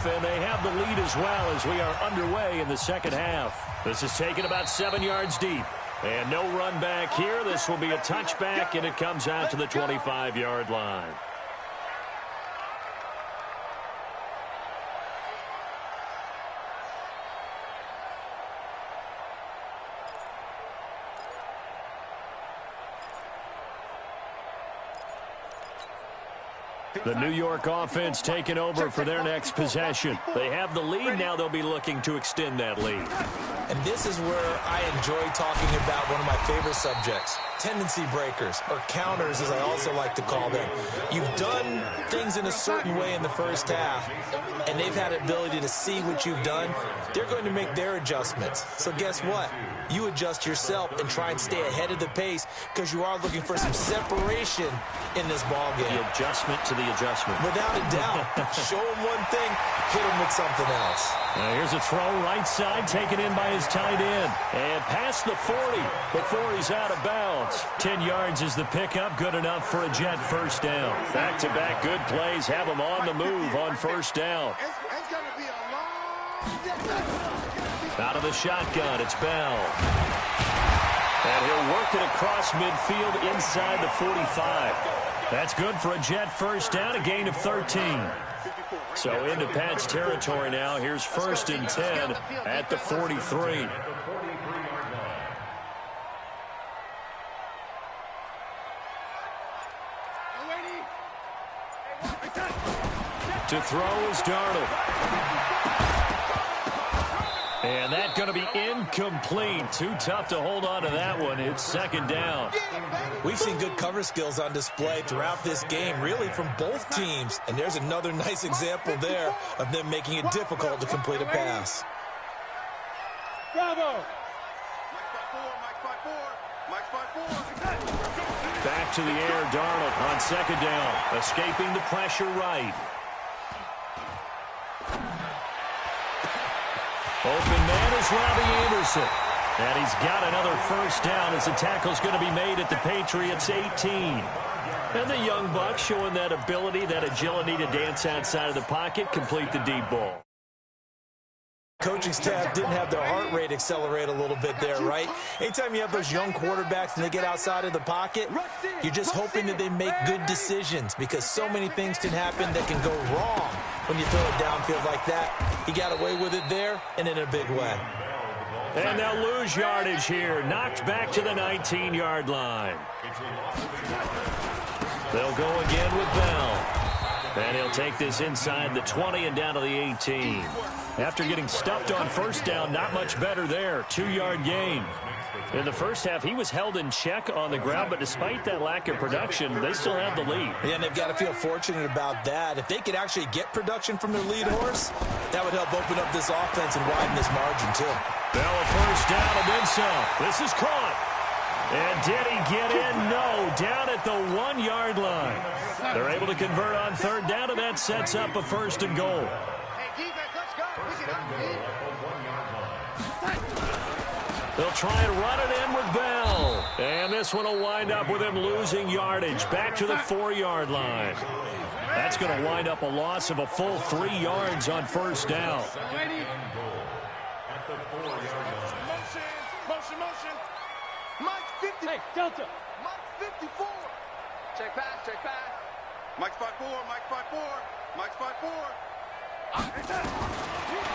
off, and they have the lead as well as we are underway in the second half. This is taken about 7 yards deep. And no run back here. This will be a touchback, and it comes out to the 25-yard line. The New York offense taking over for their next possession. They have the lead. Now they'll be looking to extend that lead. And this is where I enjoy talking about one of my favorite subjects, tendency breakers, or counters as I also like to call them. You've done things in a certain way in the first half, and they've had the ability to see what you've done. They're going to make their adjustments. So guess what? You adjust yourself and try and stay ahead of the pace because you are looking for some separation in this ball game. The adjustment to the adjustment. Without a doubt. Show him one thing, hit him with something else. Now here's a throw right side, taken in by his tight end. And past the 40 before he's out of bounds. 10 yards is the pickup, good enough for a Jet first down. Back-to-back good plays have him on the move on first down. Out of the shotgun, it's Bell. And he'll work it across midfield inside the 45. That's good for a Jet first down, a gain of 13. So into Pat's territory now. Here's 1st and 10 at the 43. To throw is Darnold. And that's going to be incomplete. Too tough to hold on to that one. It's 2nd down. We've seen good cover skills on display throughout this game, really from both teams. And there's another nice example there of them making it difficult to complete a pass. Bravo! Back to the air, Darnold on 2nd down. Escaping the pressure right. Open man is Robbie Anderson. And he's got another first down as the tackle's going to be made at the Patriots' 18. And the young buck showing that ability, that agility to dance outside of the pocket, complete the deep ball. Coaching staff didn't have their heart rate accelerate a little bit there, right? Anytime you have those young quarterbacks and they get outside of the pocket, you're just hoping that they make good decisions because so many things can happen that can go wrong when you throw it downfield like that. He got away with it there and in a big way. And they'll lose yardage here. Knocked back to the 19-yard line. They'll go again with Bell. And he'll take this inside the 20 and down to the 18. After getting stuffed on first down, not much better there. 2-yard gain. In the first half, he was held in check on the ground, but despite that lack of production, they still have the lead. Yeah, and they've got to feel fortunate about that. If they could actually get production from their lead horse, that would help open up this offense and widen this margin, too. Bell a first down and then some. This is caught. And did he get in? No. Down at the 1-yard line. They're able to convert on 3rd down, and that sets up a 1st and goal. They'll try and run it in with Bell. And this one will wind up with him losing yardage. Back to the 4-yard line. That's going to wind up a loss of a full 3 yards on first down. Motion. Mike 50. Hey, Delta. Mike 54. Check pass. Mike 5-4. Mike 5-4.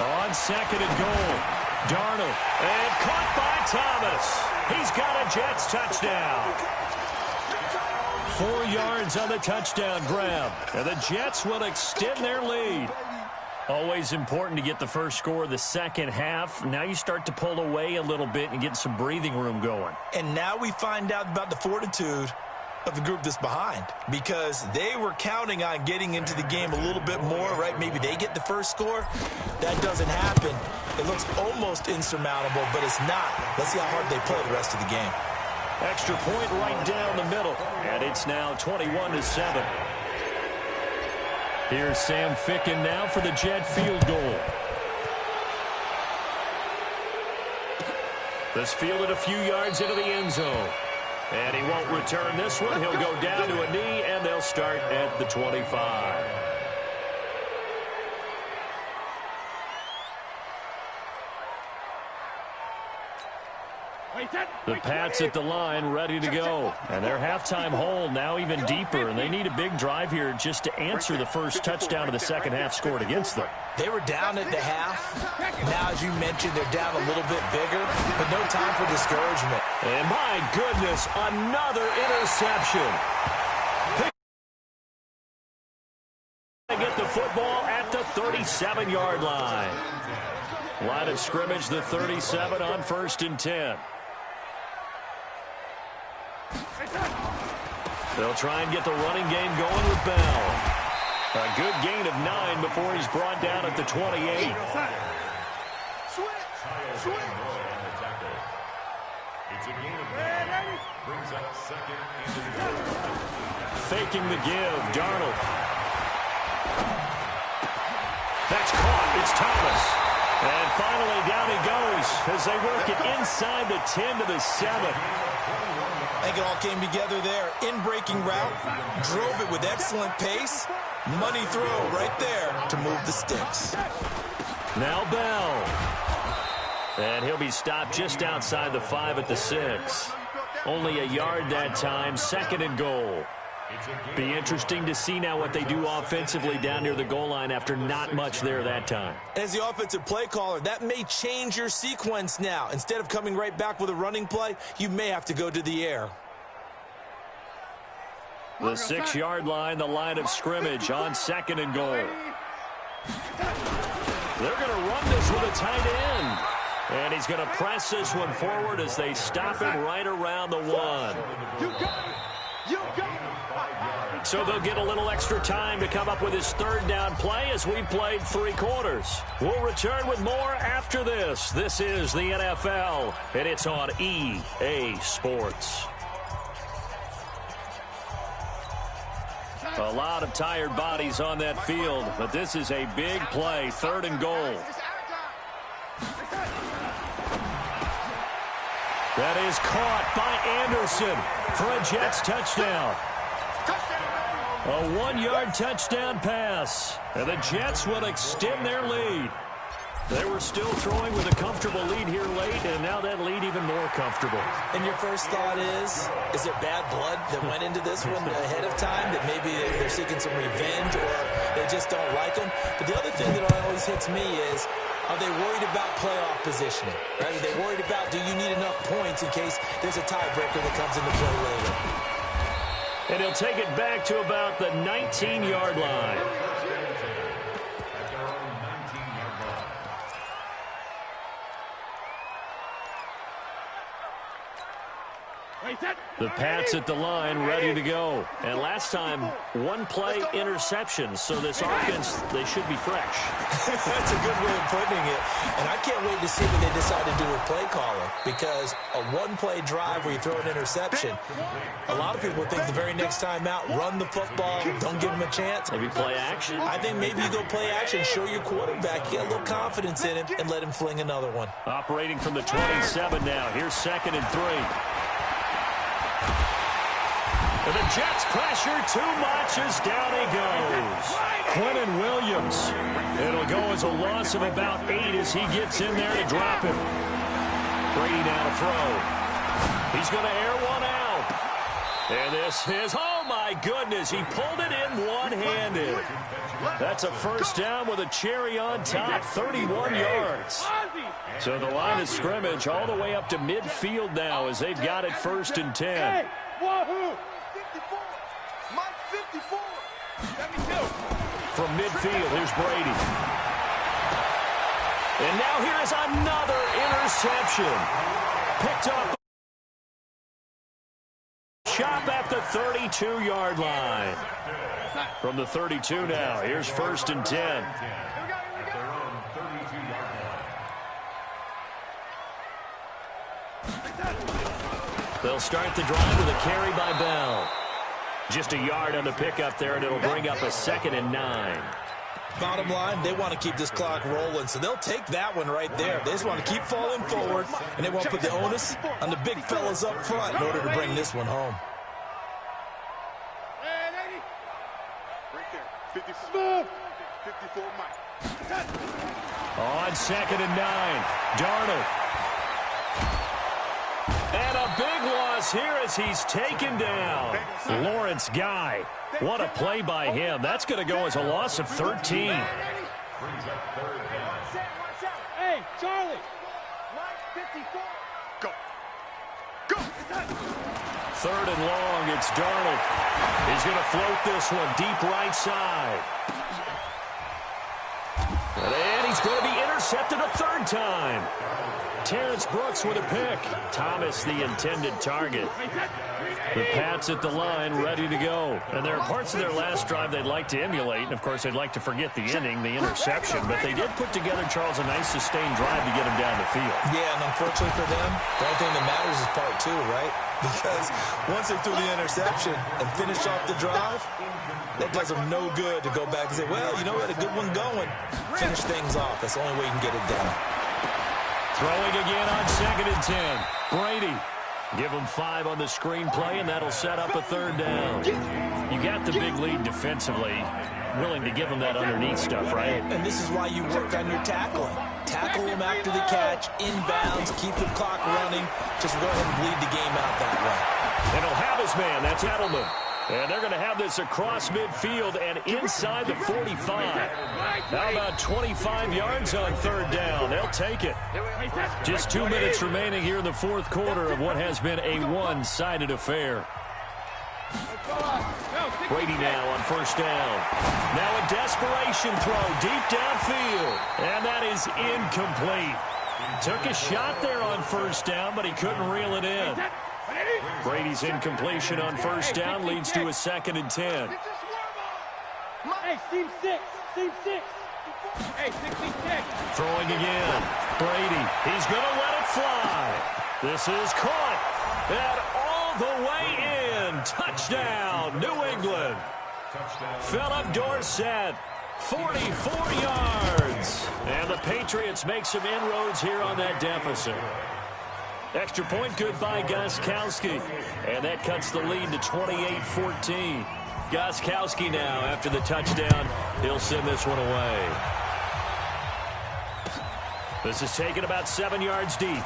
On 2nd and goal, Darnold, and caught by Thomas. He's got a Jets touchdown. 4 yards on the touchdown grab, and the Jets will extend their lead. Always important to get the first score of the second half. Now you start to pull away a little bit and get some breathing room going. And now we find out about the fortitude of the group that's behind, because they were counting on getting into the game a little bit more, right? Maybe they get the first score. That doesn't happen. It looks almost insurmountable, but it's not. Let's see how hard they play the rest of the game. Extra point right down the middle, and it's now 21-7. Here's Sam Ficken now for the Jet field goal. This fielded a few yards into the end zone. And he won't return this one. He'll go down to a knee, and they'll start at the 25. The Pats at the line, ready to go. And their halftime hole now even deeper, and they need a big drive here just to answer the first touchdown of the second half scored against them. They were down at the half. Now, as you mentioned, they're down a little bit bigger, but no time for discouragement. And my goodness, another interception. They get the football at the 37-yard line. Line of scrimmage, the 37 on 1st and 10. They'll try and get the running game going with Bell. A good gain of 9 before he's brought down at the 28. Faking the give, Darnold. That's caught. It's Thomas. And finally down he goes as they work it inside the 10 to the 7. I think it all came together there. In-breaking route, drove it with excellent pace. Money throw right there to move the sticks. Now Bell. And he'll be stopped just outside the 5 at the 6. Only a yard that time, 2nd and goal. Be interesting to see now what they do offensively down near the goal line after not much there that time. As the offensive play caller, that may change your sequence now. Instead of coming right back with a running play, you may have to go to the air. The 6-yard line, the line of scrimmage on 2nd and goal. They're going to run this with a tight end. And he's going to press this one forward as they stop him right around the 1. You got it. You got it. So they'll get a little extra time to come up with his 3rd down play as we've played 3 quarters. We'll return with more after this. This is the NFL, and it's on EA Sports. A lot of tired bodies on that field, but this is a big play, 3rd and goal. That is caught by Anderson for a Jets touchdown. A 1-yard touchdown pass, and the Jets will extend their lead. They were still throwing with a comfortable lead here late, and now that lead even more comfortable. And your first thought is it bad blood that went into this one ahead of time, that maybe they're seeking some revenge or they just don't like them? But the other thing that always hits me is, are they worried about playoff positioning? Right? Are they worried about, do you need enough points in case there's a tiebreaker that comes into play later? And he'll take it back to about the 19-yard line. The Pats at the line, ready to go. And last time, 1-play interception. So this offense, they should be fresh. That's a good way of putting it. And I can't wait to see what they decide to do with play calling. Because a 1-play drive where you throw an interception, a lot of people think the very next time out, run the football, don't give him a chance. Maybe play action. I think maybe you go play action, show your quarterback, get a little confidence in him, and let him fling another one. Operating from the 27 now. Here's 2nd and 3. And the Jets pressure too much as down he goes. Quentin Williams. It'll go as a loss of about 8 as he gets in there to drop him. Brady now to throw. He's going to air one out. And this is, oh my goodness, he pulled it in one-handed. That's a first down with a cherry on top, 31 yards. So the line of scrimmage all the way up to midfield now as they've got it 1st and 10. From midfield, here's Brady. And now here is another interception. Picked up. Chop at the 32-yard line. From the 32 now, here's 1st and 10. They'll start the drive with a carry by Bell. Just a yard on the pickup there, and it'll bring up a 2nd and 9. Bottom line, they want to keep this clock rolling, so they'll take that one right there. They just want to keep falling forward, and they want to put the onus on the big fellas up front in order to bring this one home. Right there. 54 Mike. On 2nd and 9, Darnold. falls here as he's taken down. Lawrence Guy. What a play by him. That's going to go as a loss of 13. Hey, Charlie. Go. Go. Third and long, it's Darnold. He's going to float this one deep right side. And he's going to be intercepted a third time. Terrence Brooks with a pick. Thomas the intended target. The Pats at the line, ready to go. And there are parts of their last drive they'd like to emulate. And, of course, they'd like to forget the inning, the interception. But they did put together, Charles, a nice sustained drive to get him down the field. Yeah, and unfortunately for them, the only thing that matters is part two, right? Because once they threw the interception and finished off the drive, that does them no good to go back and say, well, you know, we had a good one going. Finish things off. That's the only way you can get it done. Throwing again on 2nd and 10. Brady. Give him 5 on the screenplay, and that'll set up a third down. You got the big lead defensively. Willing to give him that underneath stuff, right? And this is why you work on your tackling. Tackle him after the catch, inbounds, keep the clock running. Just go ahead and bleed the game out that way. And he'll have his man. That's Edelman. And they're going to have this across midfield and inside the 45. How about 25 yards on third down? They'll take it. Just 2 minutes remaining here in the fourth quarter of what has been a one-sided affair. Brady now on first down. Now a desperation throw deep downfield. And that is incomplete. Took a shot there on first down, but he couldn't reel it in. Brady's incompletion on first down leads to a 2nd and 10. Hey, seam 6. Seam 6. Hey, 66. Throwing again. Brady. He's going to let it fly. This is caught. And all the way in. Touchdown, New England. Philip Dorsett. 44 yards. And the Patriots make some inroads here on that deficit. Extra point good by Gostkowski. And that cuts the lead to 28-14. Gostkowski now, after the touchdown, he'll send this one away. This is taken about 7 yards deep.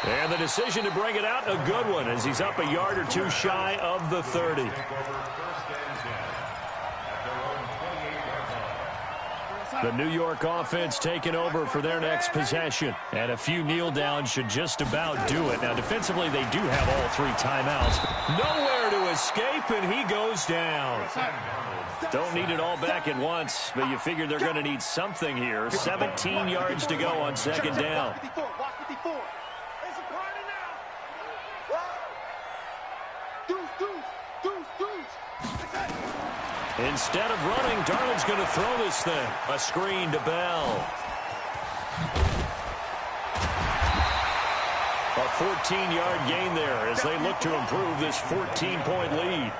And the decision to bring it out, a good one, as he's up a yard or two shy of the 30. The New York offense taking over for their next possession. And a few kneel downs should just about do it. Now, defensively, they do have all 3 timeouts. Nowhere to escape, and he goes down. Don't need it all back at once, but you figure they're going to need something here. 17 yards to go on 2nd down. Instead of running, Darnold's going to throw this thing. A screen to Bell. A 14-yard gain there as they look to improve this 14-point lead.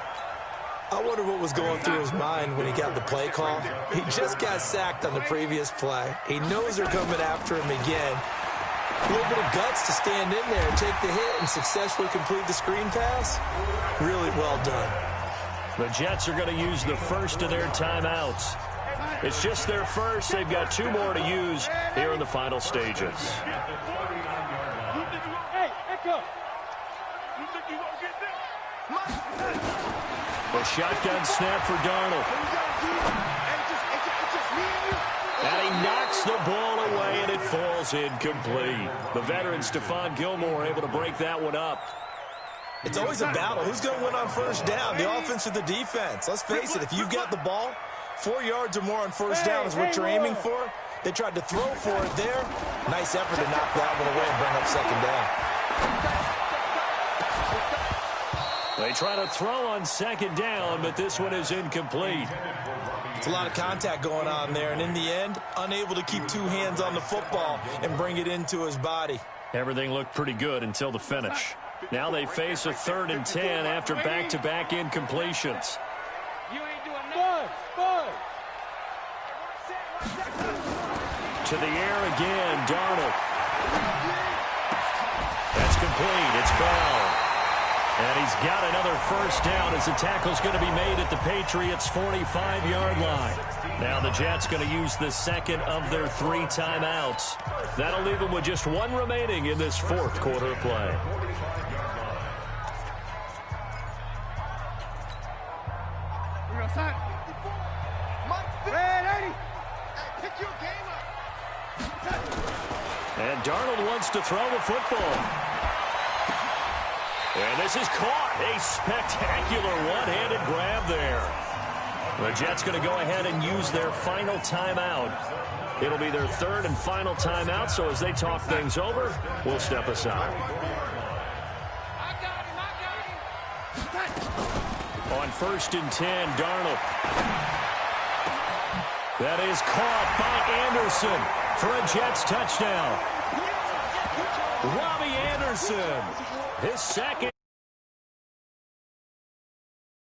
I wonder what was going through his mind when he got the play call. He just got sacked on the previous play. He knows they're coming after him again. A little bit of guts to stand in there and take the hit and successfully complete the screen pass. Really well done. The Jets are going to use the first of their timeouts. It's just their first. They've got 2 more to use here in the final stages. Hey, Echo. The shotgun snap for Darnold. And he knocks the ball away, and it falls incomplete. The veteran Stephon Gilmore able to break that one up. It's always a battle. Who's going to win on first down, the offense or the defense? Let's face it, if you've got the ball, 4 yards or more on first down is what you're aiming for. They tried to throw for it there. Nice effort to knock that one away and bring up 2nd down. They try to throw on 2nd down, but this one is incomplete. It's a lot of contact going on there, and in the end, unable to keep 2 hands on the football and bring it into his body. Everything looked pretty good until the finish. Now they face a 3rd and 10 after back-to-back incompletions. You ain't doing nothing. Bud. To the air again, Darnold. That's complete. It's Bell. And he's got another first down as the tackle's going to be made at the Patriots' 45-yard line. Now the Jets going to use the second of their 3 timeouts. That'll leave them with just 1 remaining in this fourth quarter of play. And Darnold wants to throw the football. And this is caught. A spectacular one-handed grab there. The Jets going to go ahead and use their final timeout. It'll be their 3rd and final timeout, so as they talk things over, we'll step aside. On 1st and 10, Darnold. That is caught by Anderson for a Jets touchdown. Robbie Anderson, his second.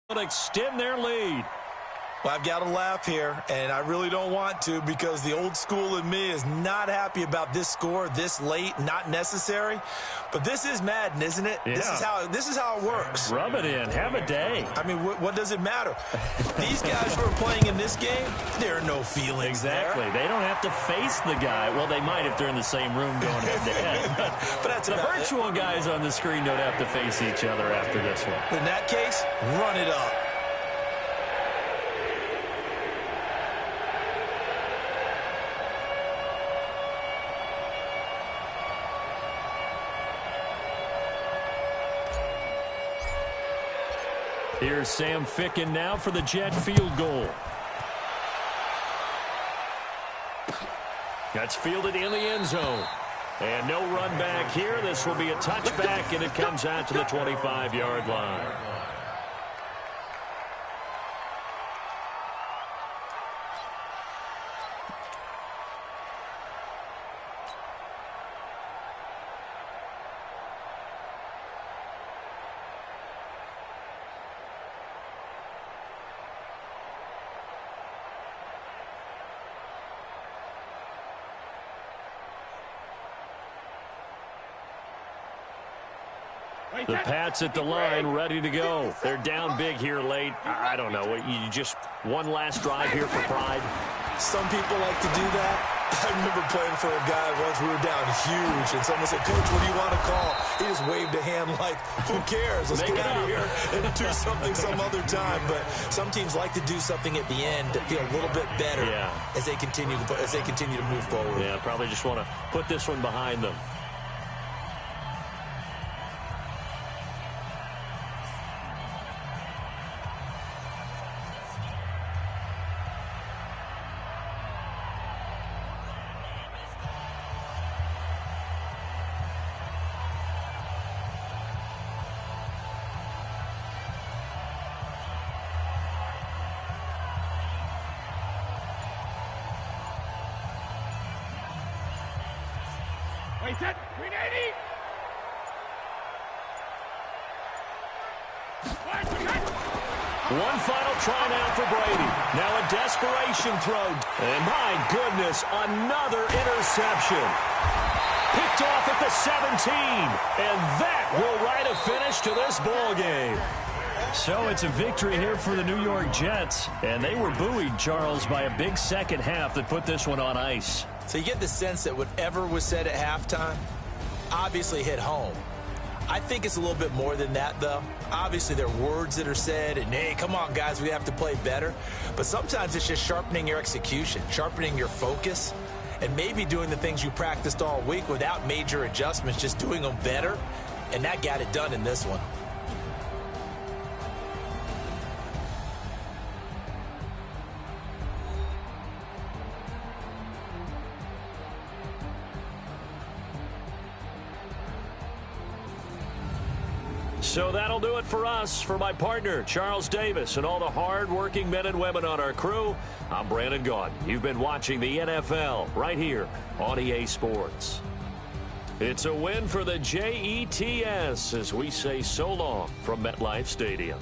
Will extend their lead. Well, I've got to laugh here, and I really don't want to because the old school in me is not happy about this score this late, not necessary. But this is Madden, isn't it? Yeah. This is how it works. Rub it in. Have a day. I mean, what does it matter? These guys who are playing in this game, there are no feelings Exactly. there. They don't have to face the guy. Well, they might if they're in the same room going head-to-head. But that's the about virtual guys on the screen don't have to face each other after this one. In that case, run it up. Here's Sam Ficken now for the Jet field goal. That's fielded in the end zone. And no run back here. This will be a touchback, and it comes out to the 25-yard line. The Pats at the line, ready to go. They're down big here late. I don't know. You just one last drive here for pride? Some people like to do that. I remember playing for a guy once. We were down huge, and someone said, "Coach, what do you want to call?" He just waved a hand like, who cares? Let's get out of here and do something some other time. But some teams like to do something at the end to feel a little bit better as they continue to move forward. Yeah, probably just want to put this one behind them. Wait, set. 380. One final try now for Brady. Now a desperation throw. And my goodness, another interception. Picked off at the 17. And that will write a finish to this ball game. So it's a victory here for the New York Jets. And they were buoyed, Charles, by a big second half that put this one on ice. So you get the sense that whatever was said at halftime obviously hit home. I think it's a little bit more than that, though. Obviously, there are words that are said, and, hey, come on, guys, we have to play better. But sometimes it's just sharpening your execution, sharpening your focus, and maybe doing the things you practiced all week without major adjustments, just doing them better. And that got it done in this one. So that'll do it for us. For my partner, Charles Davis, and all the hard-working men and women on our crew, I'm Brandon Gaudin. You've been watching the NFL right here on EA Sports. It's a win for the Jets as we say so long from MetLife Stadium.